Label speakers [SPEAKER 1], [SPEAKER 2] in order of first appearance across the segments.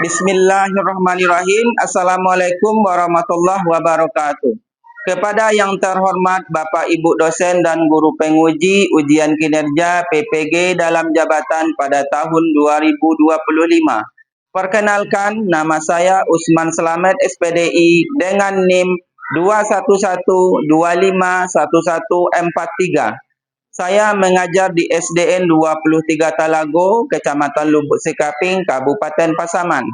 [SPEAKER 1] Bismillahirrahmanirrahim. Assalamualaikum warahmatullahi wabarakatuh. Kepada yang terhormat Bapak Ibu dosen dan guru penguji ujian kinerja PPG dalam jabatan pada tahun 2025. Perkenalkan, nama saya Usman Slamet SPDI dengan NIM 211251143. Saya mengajar di SDN 23 Talago, Kecamatan Lubuk Sekaping, Kabupaten Pasaman.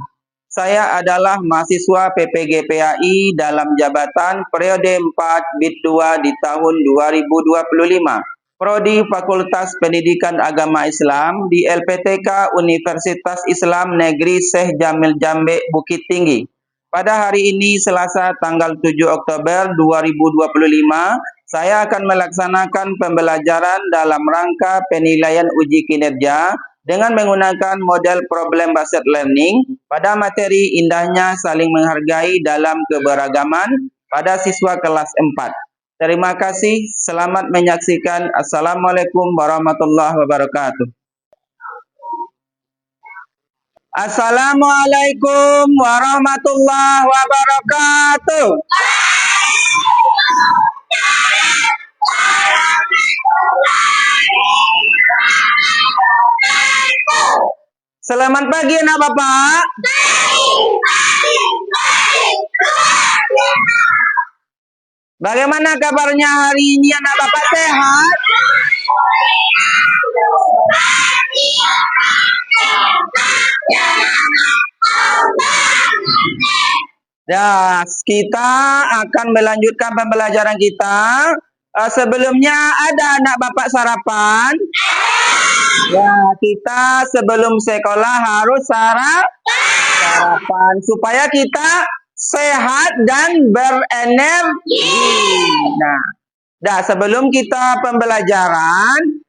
[SPEAKER 1] Saya adalah mahasiswa PPG PAI dalam jabatan periode 4 BID 2 di tahun 2025. Prodi Fakultas Pendidikan Agama Islam di LPTK Universitas Islam Negeri Syekh Jamil Jambe, Bukit Tinggi. Pada hari ini, Selasa tanggal 7 Oktober 2025, saya akan melaksanakan pembelajaran dalam rangka penilaian uji kinerja dengan menggunakan model problem based learning pada materi indahnya saling menghargai dalam keberagaman pada siswa kelas 4. Terima kasih, selamat menyaksikan. Assalamualaikum warahmatullahi wabarakatuh. Assalamualaikum warahmatullahi wabarakatuh. Selamat pagi anak Bapak. Bagaimana kabarnya hari ini anak Bapak, sehat? Ya, kita akan melanjutkan pembelajaran kita. Sebelumnya ada anak Bapak sarapan? Ya, kita sebelum sekolah harus sarapan supaya kita sehat dan berenergi. Nah, sebelum kita pembelajaran,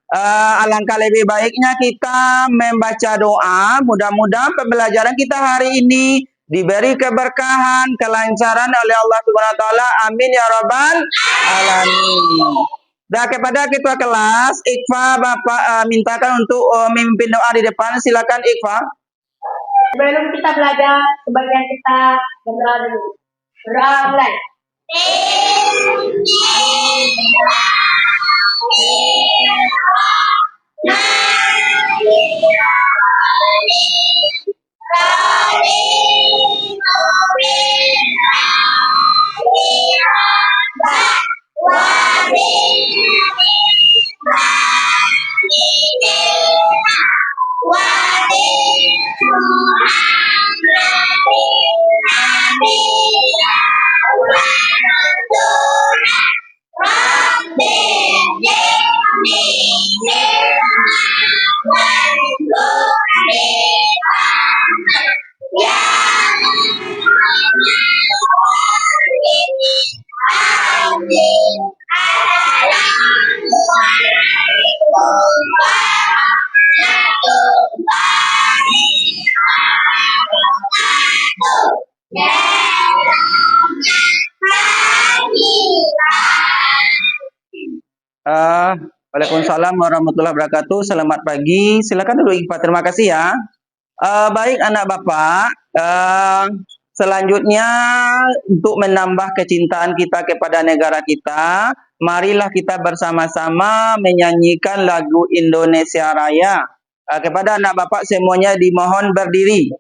[SPEAKER 1] alangkah lebih baiknya kita membaca doa. Mudah-mudahan pembelajaran kita hari ini diberi keberkahan, kelancaran oleh Allah Subhanahu wa taala. Amin ya rabbal alamin. Dan kepada ketua kelas, Iqfa, Bapak mintakan untuk memimpin doa di depan. Silakan Iqfa.
[SPEAKER 2] Sebelum kita belajar, sebagian kita berdoa dulu. Berdoa mulai.
[SPEAKER 1] Waalaikumsalam warahmatullahi wabarakatuh. Selamat pagi. Silakan dulu Iqfa. Terima kasih ya. Baik anak Bapak. Selanjutnya untuk menambah kecintaan kita kepada negara kita, marilah kita bersama-sama menyanyikan lagu Indonesia Raya. Kepada anak Bapak semuanya dimohon berdiri.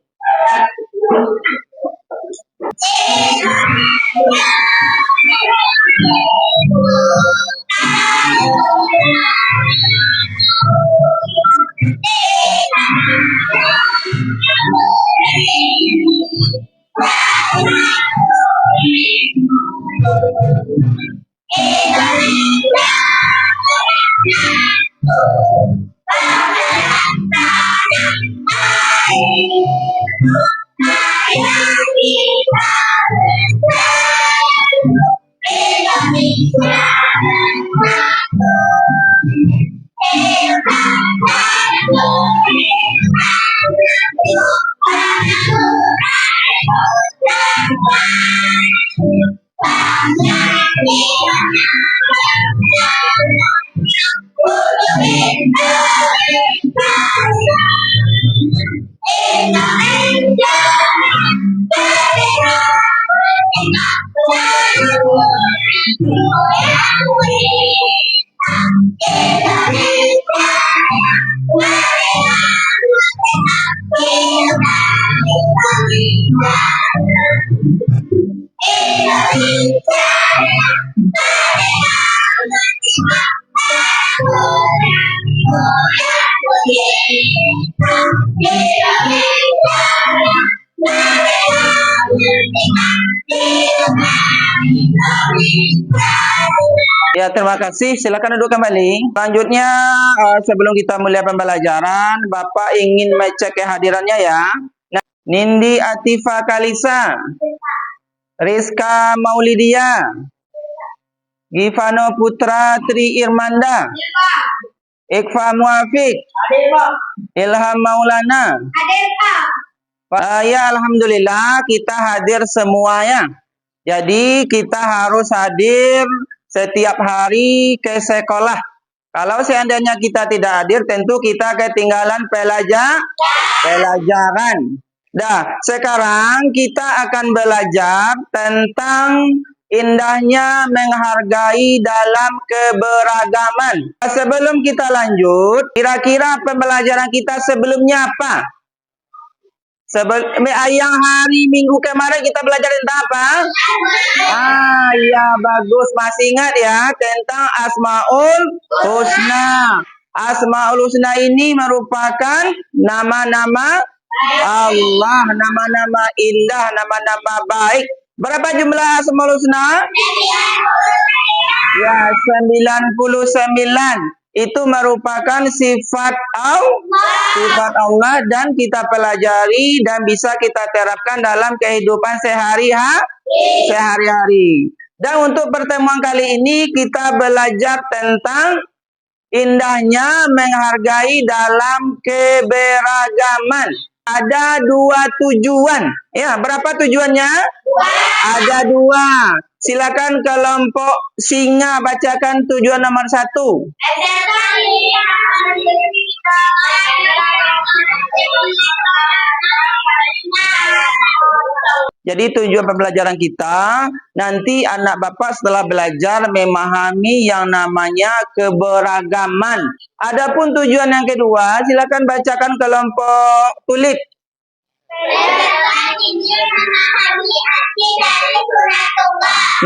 [SPEAKER 1] Ya, terima kasih. Silakan duduk kembali. Selanjutnya, sebelum kita mulai pembelajaran, Bapak ingin mengecek kehadirannya ya. Nah, Nindi Atifa Kalisa, Rizka Maulidia, Givano Putra Tri Irmanda, Ikfa Muafiq, Ilham Maulana. Ya, alhamdulillah kita hadir semuanya. Jadi kita harus hadir setiap hari ke sekolah. Kalau seandainya kita tidak hadir, tentu kita ketinggalan pelajaran. Dah, sekarang kita akan belajar tentang indahnya menghargai dalam keberagaman. Sebelum kita lanjut, kira-kira pembelajaran kita sebelumnya apa? Yang hari Minggu kemarin kita belajar tentang apa? Ya bagus, masih ingat ya tentang Asmaul Husna. Asmaul Husna ini merupakan nama-nama Allah, nama-nama indah, nama-nama baik. Berapa jumlah Asmaul Husna? Ya, 99. Itu merupakan sifat Allah dan kita pelajari dan bisa kita terapkan dalam kehidupan sehari-hari. Dan untuk pertemuan kali ini kita belajar tentang indahnya menghargai dalam keberagaman. Ada 2 tujuan. Ya, berapa tujuannya? Ada 2. Silakan kelompok singa bacakan tujuan nomor 1. Jadi tujuan pembelajaran kita, nanti anak Bapak setelah belajar memahami yang namanya keberagaman. Adapun tujuan yang kedua, silakan bacakan kelompok tulip.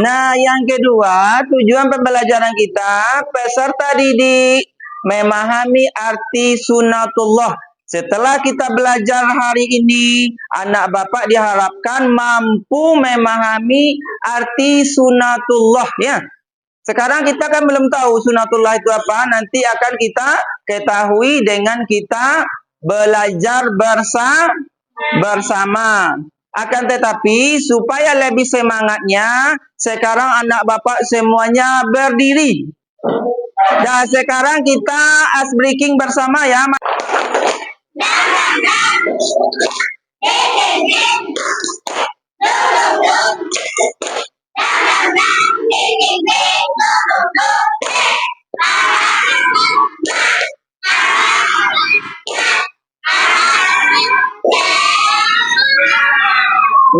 [SPEAKER 1] Nah, yang kedua, tujuan pembelajaran kita, peserta didik memahami arti sunatullah. Setelah kita belajar hari ini, anak Bapak diharapkan mampu memahami arti sunatullah ya. Sekarang kita kan belum tahu sunatullah itu apa, nanti akan kita ketahui dengan kita belajar bersama. Akan tetapi supaya lebih semangatnya, sekarang anak Bapak semuanya berdiri. Dan sekarang kita ice breaking bersama ya.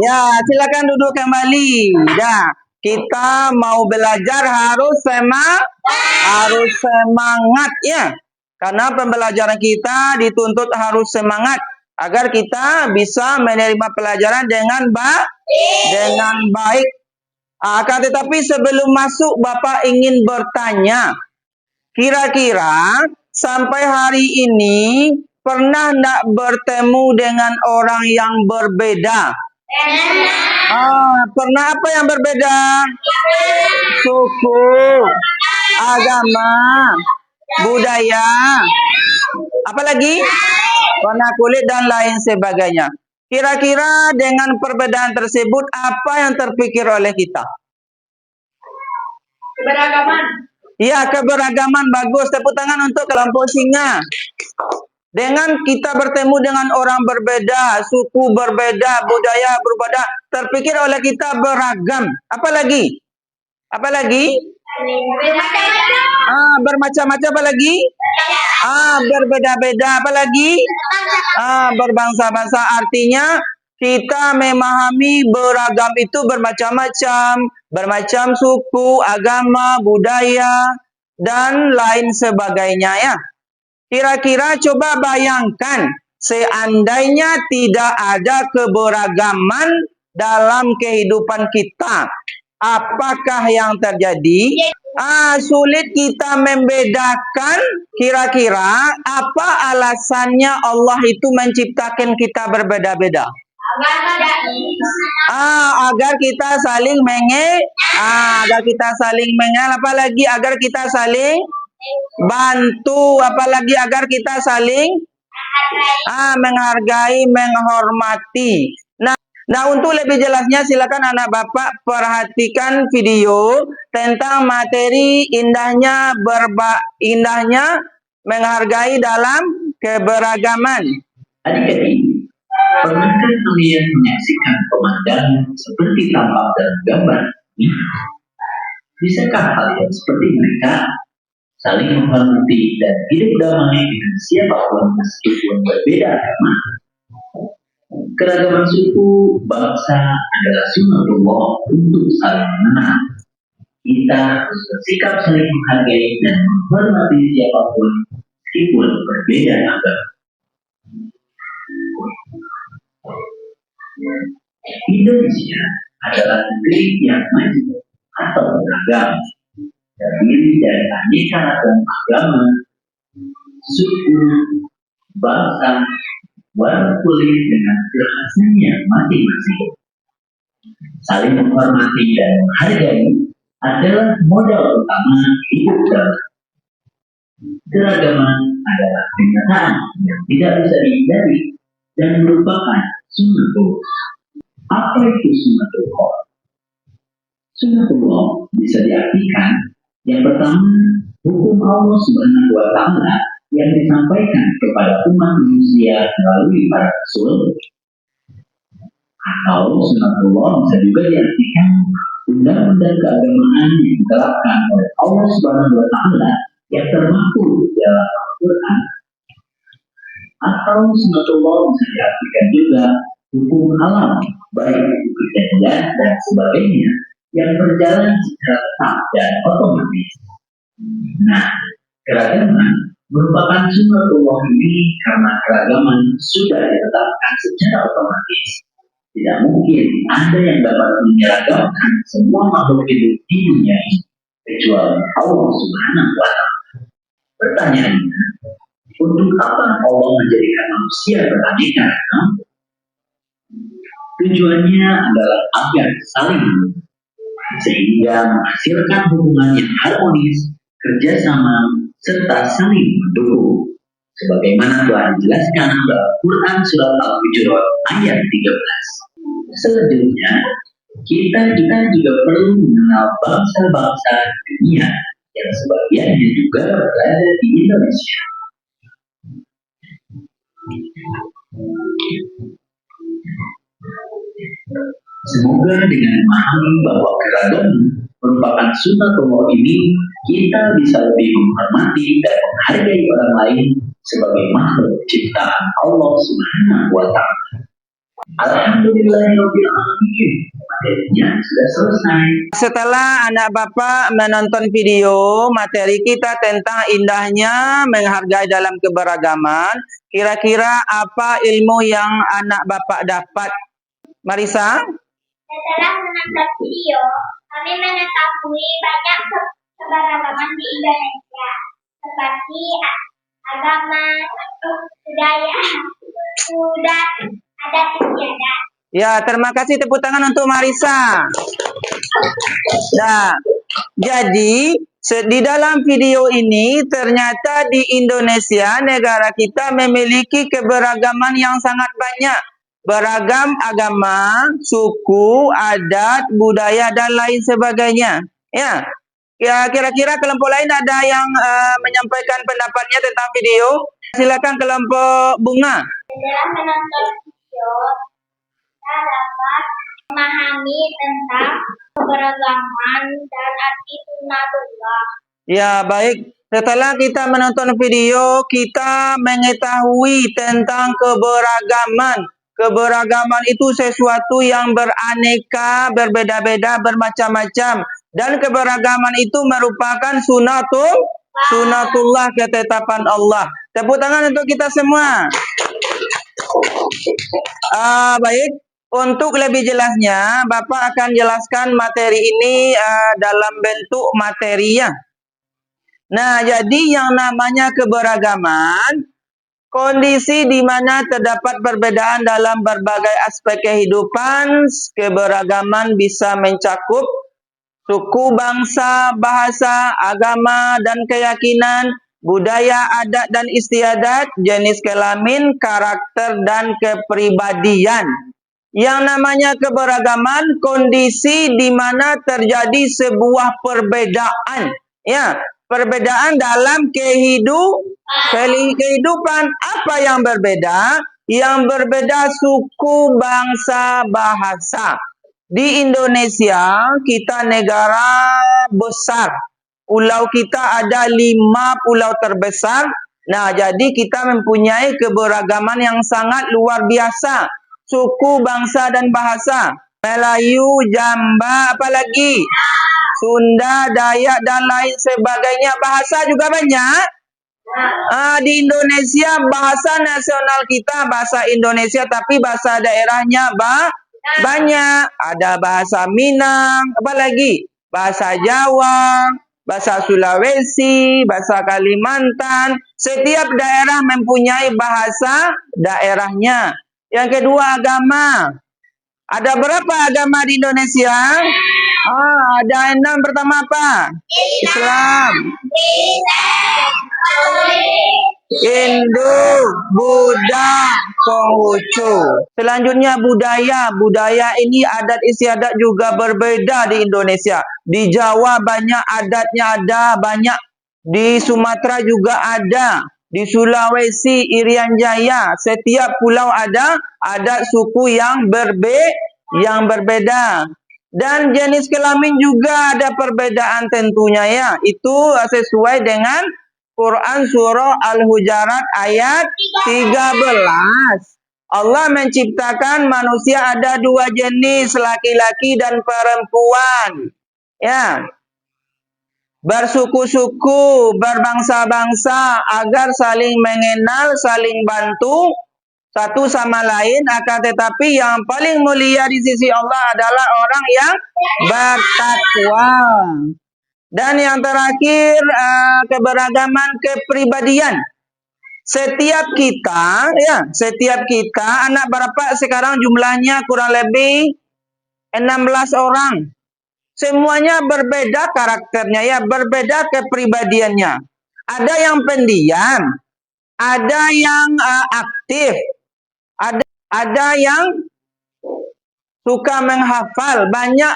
[SPEAKER 1] Ya, silakan duduk kembali. Dah, kita mau belajar harus semangat ya. Karena pembelajaran kita dituntut harus semangat agar kita bisa menerima pelajaran dengan baik. Akan tetapi sebelum masuk Bapak ingin bertanya, kira-kira sampai hari ini pernah enggak bertemu dengan orang yang berbeda? Pernah apa yang berbeda? Suku, agama, budaya, apalagi warna kulit dan lain sebagainya. Kira-kira dengan perbedaan tersebut apa yang terpikir oleh kita?
[SPEAKER 2] Keberagaman.
[SPEAKER 1] Ya, keberagaman, bagus. Tepuk tangan untuk kelompok singa. Dengan kita bertemu dengan orang berbeda, suku berbeda, budaya berbeda, terpikir oleh kita beragam. Apalagi? Bermacam-macam, apalagi? Berbeda-beda, apalagi? Berbangsa-bangsa. Artinya kita memahami beragam itu bermacam suku, agama, budaya, dan lain sebagainya ya. Kira-kira coba bayangkan seandainya tidak ada keberagaman dalam kehidupan kita, apakah yang terjadi? Sulit kita membedakan kira-kira apa alasannya Allah itu menciptakan kita berbeda-beda. Agar kita saling agar kita saling apalagi agar kita saling bantu, apalagi agar kita saling menghargai, menghormati. Nah, untuk lebih jelasnya silakan anak bapak perhatikan video tentang materi indahnya menghargai dalam keberagaman.
[SPEAKER 3] Adik-adik, pernahkah kalian menyaksikan pemandangan seperti tampak dalam gambar ini? Bisakah kalian seperti mereka saling menghormati dan hidup damai dengan siapapun meskipun berbeda agama? Keragaman suku bangsa adalah sunnatullah untuk saling mengenal. Kita harus bersikap saling menghargai dan menghormati siapapun meskipun berbeda agama. Indonesia adalah negeri yang maju atau beragam, terdiri dari aneka ragam agama, suku, bangsa, warna kulit dengan kekhasannya masing-masing. Saling menghormati dan menghargai adalah modal utama hidup damai. Keragaman adalah kenyataan yang tidak bisa dihindari dan merupakan sunnatullah. Apa itu sunnatullah? Sunnatullah bisa diartikan yang pertama, hukum Allah Subhanahu wa Ta'ala yang disampaikan kepada umat manusia melalui para rasul. Atau sunnatullah bisa juga diartikan undang-undang keagamaan yang diterapkan oleh Allah Subhanahu wa Ta'ala yang termaktub dalam Al-Quran. Atau sunnatullah bisa diartikan juga hukum alam, baik itu kejadian dan sebagainya, yang berjalan secara tetap dan otomatis. Nah, keragaman merupakan sunnatullah ini karena keragaman sudah ditetapkan secara otomatis. Tidak mungkin ada yang dapat menyeragamkan semua makhluk hidup di dunia ini kecuali Allah Subhanahu wa Ta'ala. Pertanyaannya, untuk apa Allah menjadikan manusia beraneka ragam? Tujuannya adalah agar saling sehingga menghasilkan hubungan yang harmonis, kerjasama, serta saling mendukung. Sebagaimana telah dijelaskan dalam Quran Surat Al-Hujurat ayat 13. Selanjutnya, kita juga perlu mengenal bangsa-bangsa dunia yang sebagiannya juga berada di Indonesia. Semoga dengan memahami bahwa keragaman merupakan sunnatullah ini, kita bisa lebih menghormati dan menghargai orang lain sebagai makhluk ciptaan Allah Subhanahu wa Ta'ala. Alhamdulillahirabbil alamin. Materinya sudah selesai.
[SPEAKER 1] Setelah anak bapak menonton video materi kita tentang indahnya menghargai dalam keberagaman, kira-kira apa ilmu yang anak bapak dapat? Marisa?
[SPEAKER 2] Setelah menonton video, kami mengetahui banyak keberagaman di Indonesia, seperti agama, budaya, suku, dan adat istiadat.
[SPEAKER 1] Ya, terima kasih, tepuk tangan untuk Marisa. Nah, jadi di dalam video ini ternyata di Indonesia, negara kita memiliki keberagaman yang sangat banyak. Beragam agama, suku, adat, budaya, dan lain sebagainya. Ya, kira-kira kelompok lain ada yang menyampaikan pendapatnya tentang video? Silakan kelompok Bunga.
[SPEAKER 2] Setelah menonton video, kita dapat memahami tentang keberagaman dan arti sunnatullah.
[SPEAKER 1] Ya, baik. Setelah kita menonton video, kita mengetahui tentang keberagaman. Keberagaman itu sesuatu yang beraneka, berbeda-beda, bermacam-macam. Dan keberagaman itu merupakan sunnatullah, ketetapan Allah. Tepuk tangan untuk kita semua. Baik. Untuk lebih jelasnya, Bapak akan jelaskan materi ini dalam bentuk materi ya. Nah, jadi yang namanya keberagaman, kondisi di mana terdapat perbedaan dalam berbagai aspek kehidupan. Keberagaman bisa mencakup suku, bangsa, bahasa, agama, dan keyakinan, budaya, adat, dan istiadat, jenis kelamin, karakter, dan kepribadian. Yang namanya keberagaman, kondisi di mana terjadi sebuah perbedaan. Ya, perbedaan dalam kehidupan. Apa yang berbeda? Yang berbeda suku, bangsa, bahasa. Di Indonesia, kita negara besar. Pulau kita ada 5 pulau terbesar. Nah, jadi kita mempunyai keberagaman yang sangat luar biasa. Suku, bangsa, dan bahasa. Melayu, Jamba, apalagi Sunda, Dayak, dan lain sebagainya. Bahasa juga banyak. Di Indonesia, bahasa nasional kita bahasa Indonesia, tapi bahasa daerahnya banyak. Ada bahasa Minang, apalagi bahasa Jawa, bahasa Sulawesi, bahasa Kalimantan. Setiap daerah mempunyai bahasa daerahnya. Yang kedua, agama. Ada berapa agama di Indonesia? Ada 6. Pertama apa? Islam, Hindu, Buddha, Konghucu. Selanjutnya budaya. Budaya ini adat istiadat juga berbeda di Indonesia. Di Jawa banyak adatnya ada, banyak. Di Sumatera juga ada. Di Sulawesi, Irian Jaya, setiap pulau ada adat suku yang berbeda. Dan jenis kelamin juga ada perbedaan tentunya ya. Itu sesuai dengan Quran surah Al-Hujarat ayat 13. Allah menciptakan manusia ada 2 jenis, laki-laki dan perempuan. Ya. Bersuku-suku, berbangsa-bangsa agar saling mengenal, saling bantu satu sama lain, akan tetapi yang paling mulia di sisi Allah adalah orang yang bertakwa. Dan yang terakhir, keberagaman kepribadian. Setiap kita, anak berapa sekarang jumlahnya kurang lebih 16 orang. Semuanya berbeda karakternya ya, berbeda kepribadiannya. Ada yang pendiam, ada yang aktif, ada yang suka menghafal. Banyak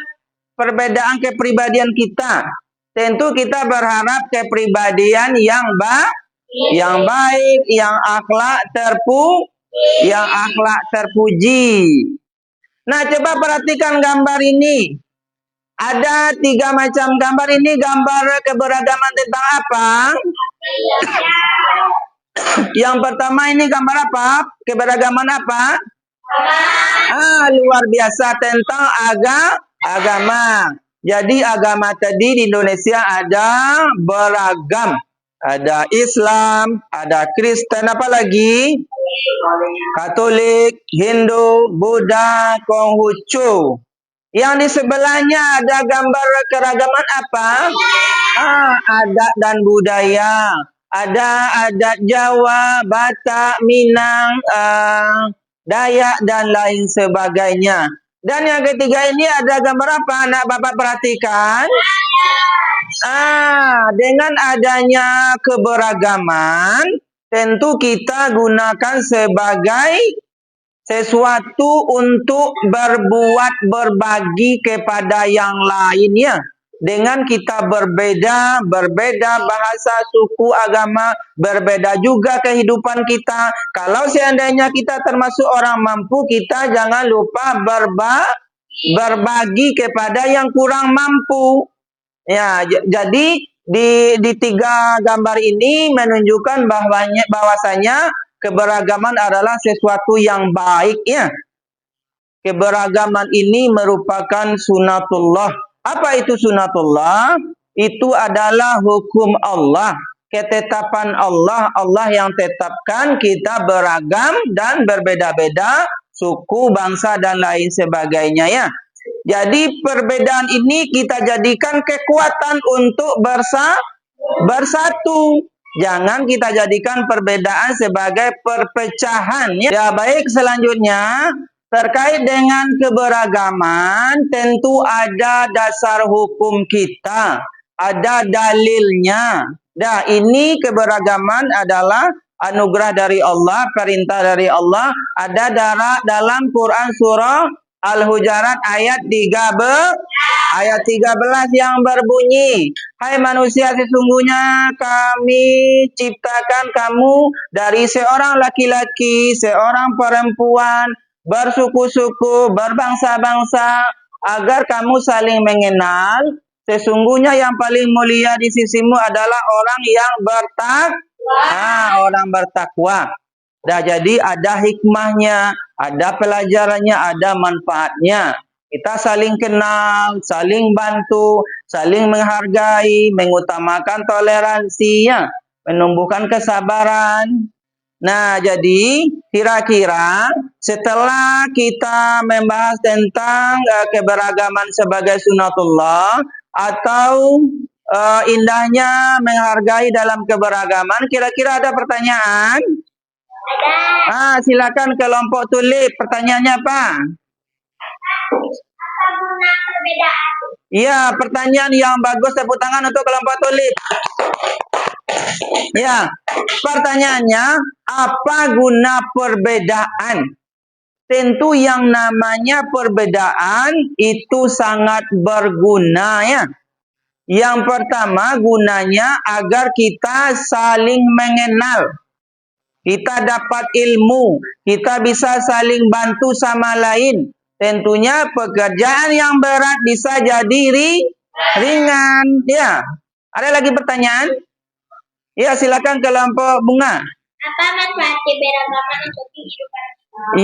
[SPEAKER 1] perbedaan kepribadian kita. Tentu kita berharap kepribadian yang baik, yang akhlak terpuji. Nah, coba perhatikan gambar ini. Ada 3 macam gambar ini. Gambar keberagaman tentang apa? Yang pertama ini gambar apa? Keberagaman apa? Luar biasa tentang agama. Jadi agama tadi di Indonesia ada beragam. Ada Islam, ada Kristen, apalagi Katolik, Hindu, Buddha, Konghucu. Yang di sebelahnya ada gambar keragaman apa? Adat dan budaya. Ada adat Jawa, Batak, Minang, Dayak, dan lain sebagainya. Dan yang ketiga ini ada gambar apa? Anak Bapak perhatikan. Dengan adanya keberagaman, tentu kita gunakan sebagai sesuatu untuk berbagi kepada yang lainnya. Dengan kita berbeda bahasa, suku, agama, berbeda juga kehidupan kita. Kalau seandainya kita termasuk orang mampu, kita jangan lupa berbagi kepada yang kurang mampu. Ya, jadi di 3 gambar ini menunjukkan bahwasanya keberagaman adalah sesuatu yang baik ya. Keberagaman ini merupakan sunatullah. Apa itu sunatullah? Itu adalah hukum Allah, ketetapan Allah. Allah yang tetapkan kita beragam dan berbeda-beda suku, bangsa, dan lain sebagainya ya. Jadi perbedaan ini kita jadikan kekuatan untuk bersatu. Jangan kita jadikan perbedaan sebagai perpecahan. Ya, baik, selanjutnya terkait dengan keberagaman tentu ada dasar hukum kita, ada dalilnya. Nah, ini keberagaman adalah anugerah dari Allah, perintah dari Allah. Ada dalam Quran surah Al-Hujurat ayat 13 yang berbunyi, hai manusia, sesungguhnya kami ciptakan kamu dari seorang laki-laki, seorang perempuan, bersuku-suku, berbangsa-bangsa, agar kamu saling mengenal. Sesungguhnya yang paling mulia di sisimu adalah orang yang bertakwa. Dah, jadi ada hikmahnya, ada pelajarannya, ada manfaatnya. Kita saling kenal, saling bantu, saling menghargai, mengutamakan toleransinya, menumbuhkan kesabaran. Nah, jadi kira-kira setelah kita membahas tentang keberagaman sebagai sunatullah atau indahnya menghargai dalam keberagaman, kira-kira ada pertanyaan? Silakan kelompok tulis. Pertanyaannya apa?
[SPEAKER 2] Apa guna perbedaan?
[SPEAKER 1] Ya, pertanyaan yang bagus, tepuk tangan untuk kelompok tulis. Ya, pertanyaannya, apa guna perbedaan? Tentu yang namanya perbedaan itu sangat berguna ya. Yang pertama gunanya agar kita saling mengenal. Kita dapat ilmu, kita bisa saling bantu sama lain. Tentunya pekerjaan yang berat bisa jadi ringan. Ya, ada lagi pertanyaan? Ya, silakan kelompok Bunga.
[SPEAKER 2] Apa manfaat keberagaman untuk kehidupan?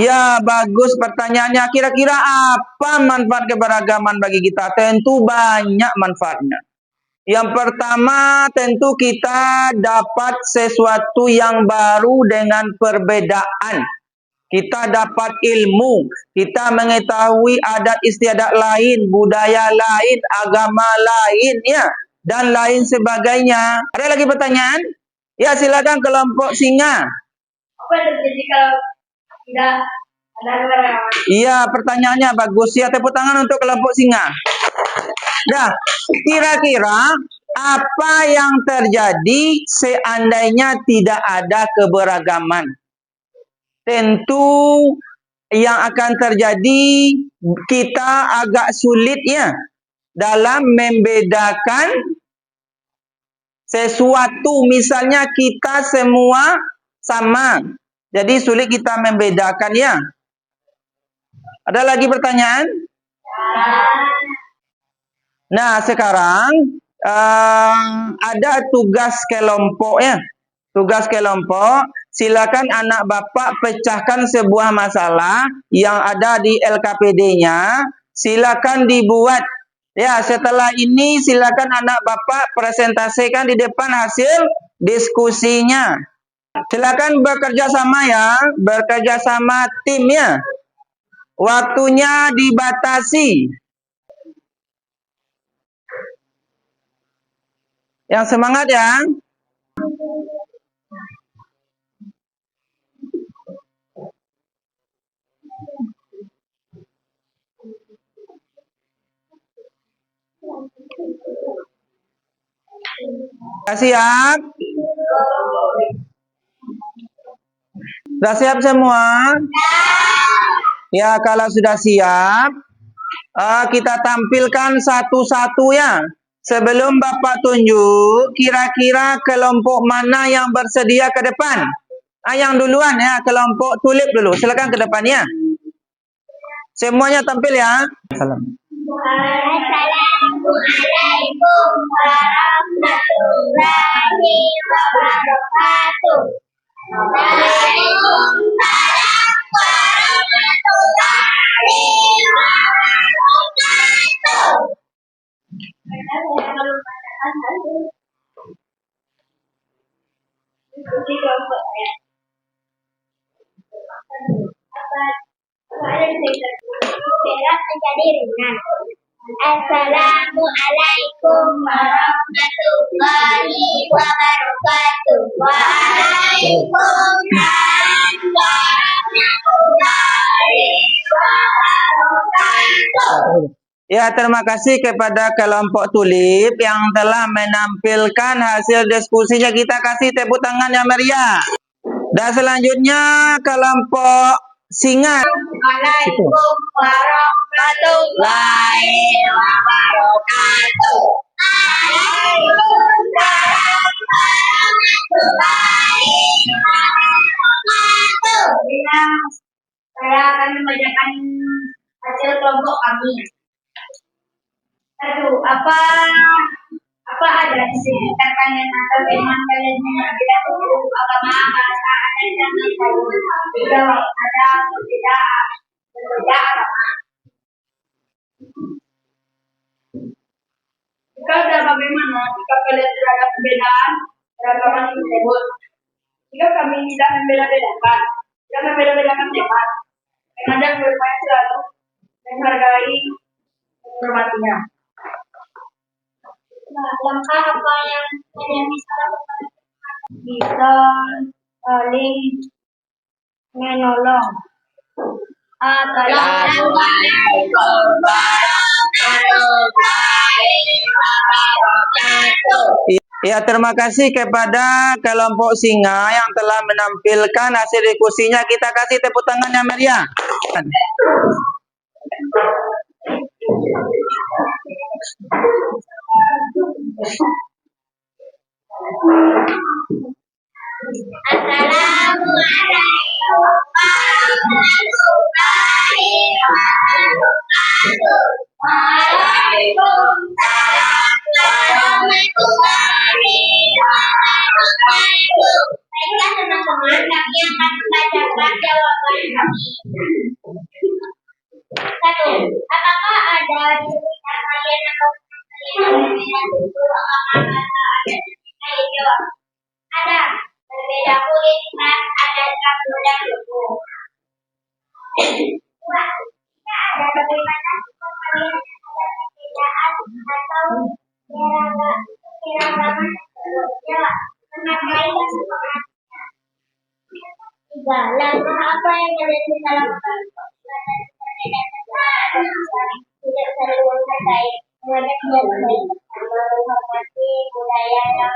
[SPEAKER 1] Ya, bagus pertanyaannya. Kira-kira apa manfaat keberagaman bagi kita? Tentu banyak manfaatnya. Yang pertama, tentu kita dapat sesuatu yang baru dengan perbedaan. Kita dapat ilmu, kita mengetahui adat istiadat lain, budaya lain, agama lain, ya, dan lain sebagainya. Ada lagi pertanyaan? Ya, silakan kelompok Singa.
[SPEAKER 2] Apa yang terjadi kalau tidak ada keberagaman?
[SPEAKER 1] Iya, pertanyaannya bagus ya. Tepuk tangan untuk kelompok Singa. Nah, kira-kira apa yang terjadi seandainya tidak ada keberagaman? Tentu yang akan terjadi kita agak sulit ya dalam membedakan sesuatu. Misalnya kita semua sama, jadi sulit kita membedakan ya. Ada lagi pertanyaan? Nah, sekarang ada tugas kelompok ya. Tugas kelompok, silakan anak bapak pecahkan sebuah masalah yang ada di LKPD-nya. Silakan dibuat. Ya, setelah ini silakan anak bapak presentasikan di depan hasil diskusinya. Silakan bekerja sama ya, bekerja sama tim ya. Waktunya dibatasi. Yang semangat ya. Sudah siap? Sudah siap semua? Ya, kalau sudah siap, kita tampilkan satu-satu ya. Sebelum Bapak tunjuk, kira-kira kelompok mana yang bersedia ke depan? Yang duluan ya, kelompok tulip dulu. Silakan ke depannya. Semuanya tampil ya. Salam.
[SPEAKER 2] Assalamualaikum warahmatullahi wabarakatuh. Waalaikumsalam warahmatullahi wabarakatuh. berat menjadi ringan. Assalamualaikum warahmatullahi wabarakatuh. Waalaikumsalam warahmatullahi wabarakatuh.
[SPEAKER 1] Ya, terima kasih kepada kelompok tulip yang telah menampilkan hasil diskusinya. Kita kasih tepuk tangan yang meriah. Dan selanjutnya kelompok singa.
[SPEAKER 2] Assalamualaikum warahmatullahi wabarakatuh. Waalaikumsalam warahmatullahi wabarakatuh. Saya akan membacakan hasil kelompok kami. Satu, apa ada di sini katakan atau firman kalian yang tidak tahu agama bahasa adat dan budaya? Jawab ada berbeda agama. Jika ada bagaimana jika kalian tidak ada perbedaan beragama tersebut? Jika kami tidak membeda-bedakan, tidak membeda-bedakan teman, dan ada bermain selalu menghargai menghormatinya. Nah, langkah apa yang kalian bisa lakukan? Bisa saling menolong. Assalamualaikum warahmatullahi wabarakatuh.
[SPEAKER 1] Ya, terima kasih kepada kelompok singa yang telah menampilkan hasil diskusinya. Kita kasih tepuk tangan yang meriah.
[SPEAKER 2] Assalamualaikum warahmatullahi wabarakatuh. Waalaikumsalam warahmatullahi wabarakatuh. Baiklah teman-teman, kami akan membacakan jawaban kami. Satu, apakah ada di sekitar kalian atau kalian berbeda suku, agama, bahasa, adat? Ayo jawab. Ada. Berbeda kulit, ras, adat, rambut, dan suku. Dua, jika ada bagaimana jika kalian ada perbedaan atau keragaman tersebut? Jawab. Menghargai dan menghormatinya. Tiga, langkah apa yang kalian bisa lakukan? Tidak saling menghargai, mengajak yang baik, menghormati budaya yang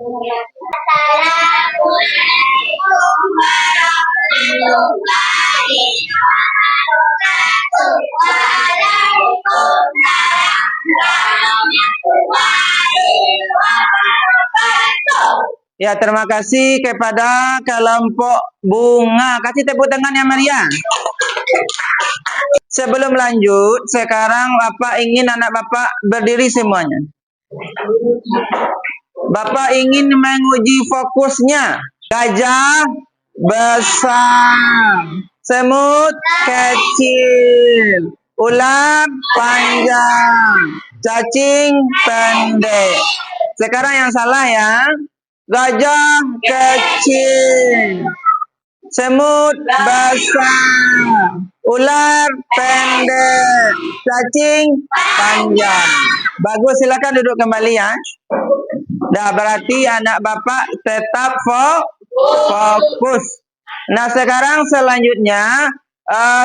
[SPEAKER 2] menghormati. Assalamualaikum warahmatullahi wabarakatuh. Waalaikumsalam warahmatullahi wabarakatuh.
[SPEAKER 1] Ya, terima kasih kepada kelompok bunga. Kasih tepuk tangan yang meriah. Sebelum lanjut, sekarang Bapak ingin anak Bapak berdiri semuanya. Bapak ingin menguji fokusnya. Gajah besar, semut kecil, ular panjang, cacing pendek. Sekarang yang salah ya. Gajah kecil, semut besar, ular pendek, cacing panjang. Bagus, silakan duduk kembali ya. Dah, berarti anak Bapak tetap fokus. Nah, sekarang selanjutnya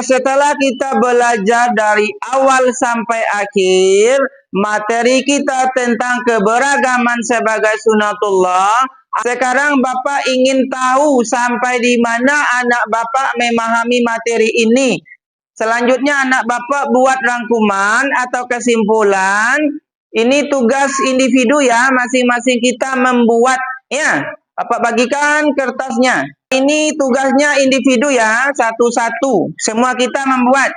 [SPEAKER 1] setelah kita belajar dari awal sampai akhir materi kita tentang keberagaman sebagai sunatullah, sekarang Bapak ingin tahu sampai di mana anak Bapak memahami materi ini. Selanjutnya anak Bapak buat rangkuman atau kesimpulan. Ini tugas individu ya, masing-masing kita membuat ya. Bapak bagikan kertasnya. Ini tugasnya individu ya, satu-satu. Semua kita membuat.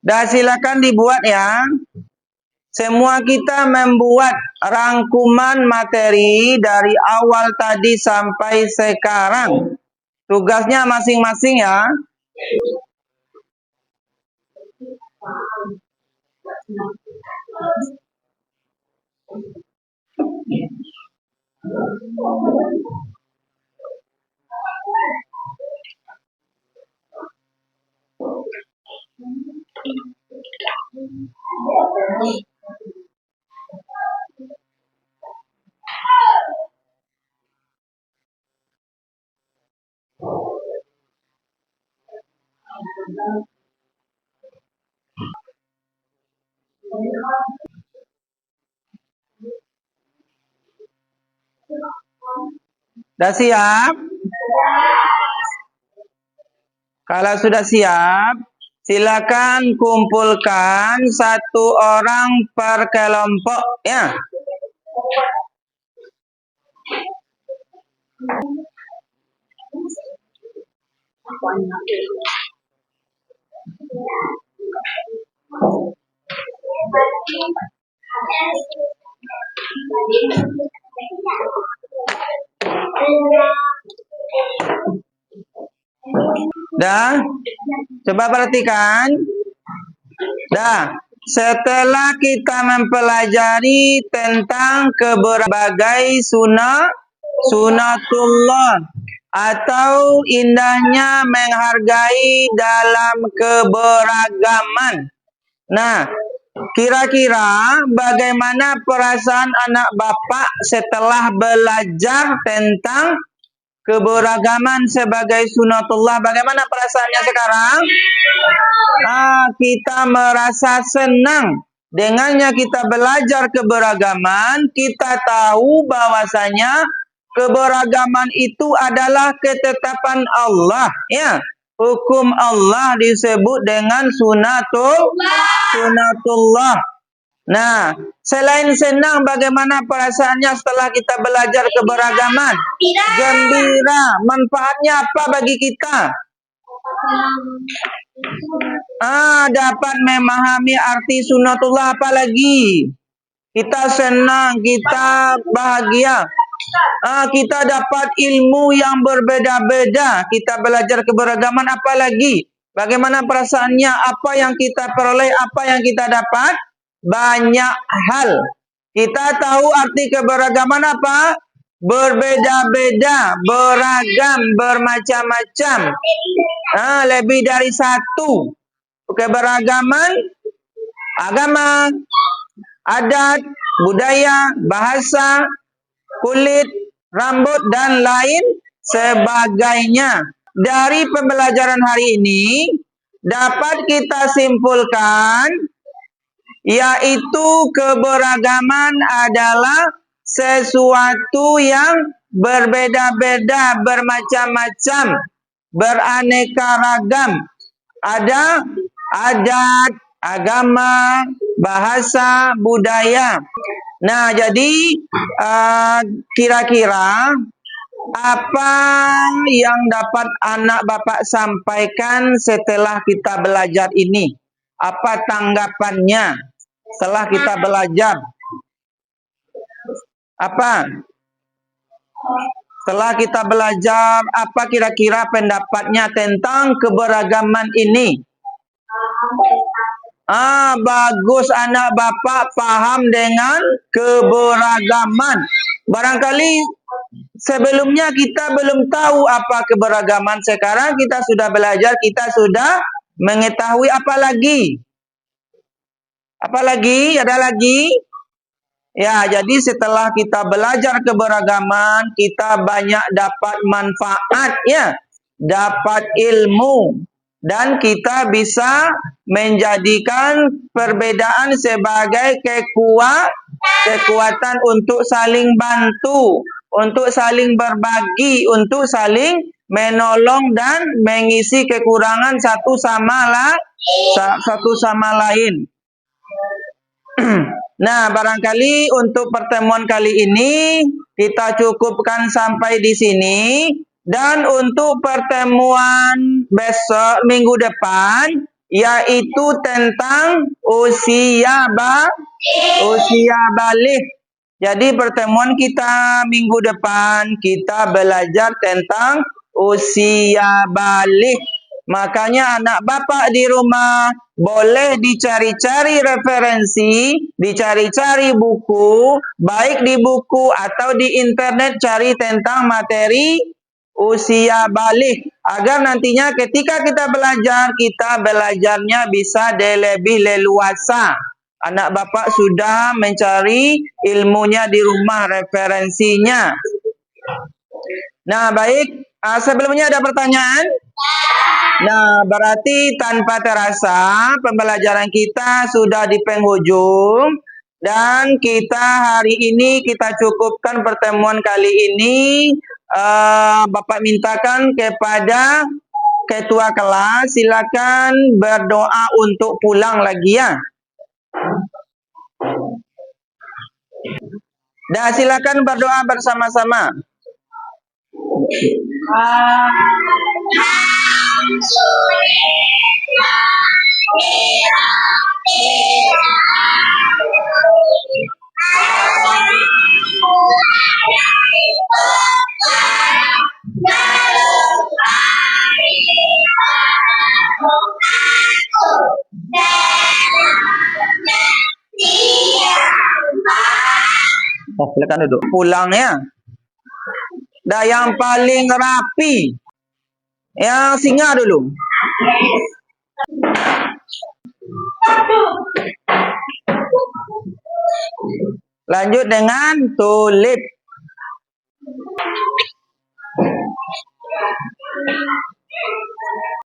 [SPEAKER 1] Dan silakan dibuat ya. Semua kita membuat rangkuman materi dari awal tadi sampai sekarang. Tugasnya masing-masing ya. Sudah siap? Kalau sudah siap, silakan kumpulkan satu orang per kelompok ya. Dah, coba perhatikan. Dah, setelah kita mempelajari tentang berbagai sunatullah atau indahnya menghargai dalam keberagaman. Nah, kira-kira bagaimana perasaan anak bapak setelah belajar tentang keberagaman sebagai sunatullah? Bagaimana perasaannya sekarang? Kita merasa senang. Dengannya kita belajar keberagaman, kita tahu bahwasanya keberagaman itu adalah ketetapan Allah, ya. Hukum Allah disebut dengan sunatullah. Nah, selain senang, bagaimana perasaannya setelah kita belajar keberagaman? Gembira. Manfaatnya apa bagi kita? Dapat memahami arti sunatullah, apalagi kita senang, kita bahagia. Kita dapat ilmu yang berbeda-beda. Kita belajar keberagaman, apalagi bagaimana perasaannya? Apa yang kita peroleh, apa yang kita dapat? Banyak hal. Kita tahu arti keberagaman apa? Berbeda-beda, beragam, bermacam-macam. Lebih dari satu. Keberagaman, agama, adat, budaya, bahasa, kulit, rambut, dan lain sebagainya. Dari pembelajaran hari ini dapat kita simpulkan yaitu keberagaman adalah sesuatu yang berbeda-beda, bermacam-macam, beraneka ragam. Ada adat, agama, bahasa, budaya. Nah, jadi kira-kira apa yang dapat anak bapak sampaikan setelah kita belajar ini? Apa tanggapannya setelah kita belajar? Apa? Setelah kita belajar, apa kira-kira pendapatnya tentang keberagaman ini? Bagus, anak bapak paham dengan keberagaman. Barangkali sebelumnya kita belum tahu apa keberagaman. Sekarang kita sudah belajar, kita sudah mengetahui. Apalagi? Ada lagi? Ya, jadi setelah kita belajar keberagaman, kita banyak dapat manfaat, ya, dapat ilmu, dan kita bisa menjadikan perbedaan sebagai kekuatan untuk saling bantu, untuk saling berbagi, untuk saling menolong dan mengisi kekurangan satu sama lain. Nah, barangkali untuk pertemuan kali ini kita cukupkan sampai di sini. Dan untuk pertemuan besok minggu depan, yaitu tentang usia balik. Jadi pertemuan kita minggu depan, kita belajar tentang usia balik. Makanya anak bapak di rumah boleh dicari-cari referensi, dicari-cari buku, baik di buku atau di internet, cari tentang materi usia balik. Agar nantinya ketika kita belajarnya bisa lebih leluasa. Anak bapak sudah mencari ilmunya di rumah, referensinya. Nah, baik. Sebelumnya ada pertanyaan? Nah, berarti tanpa terasa pembelajaran kita sudah di penghujung. Dan hari ini kita cukupkan pertemuan kali ini. Bapak mintakan kepada ketua kelas, silakan berdoa untuk pulang lagi ya. Dan silakan berdoa bersama-sama. Silakan duduk. Pulang ya. Dah yang paling rapi. Yang singa dulu. Lanjut dengan tulip.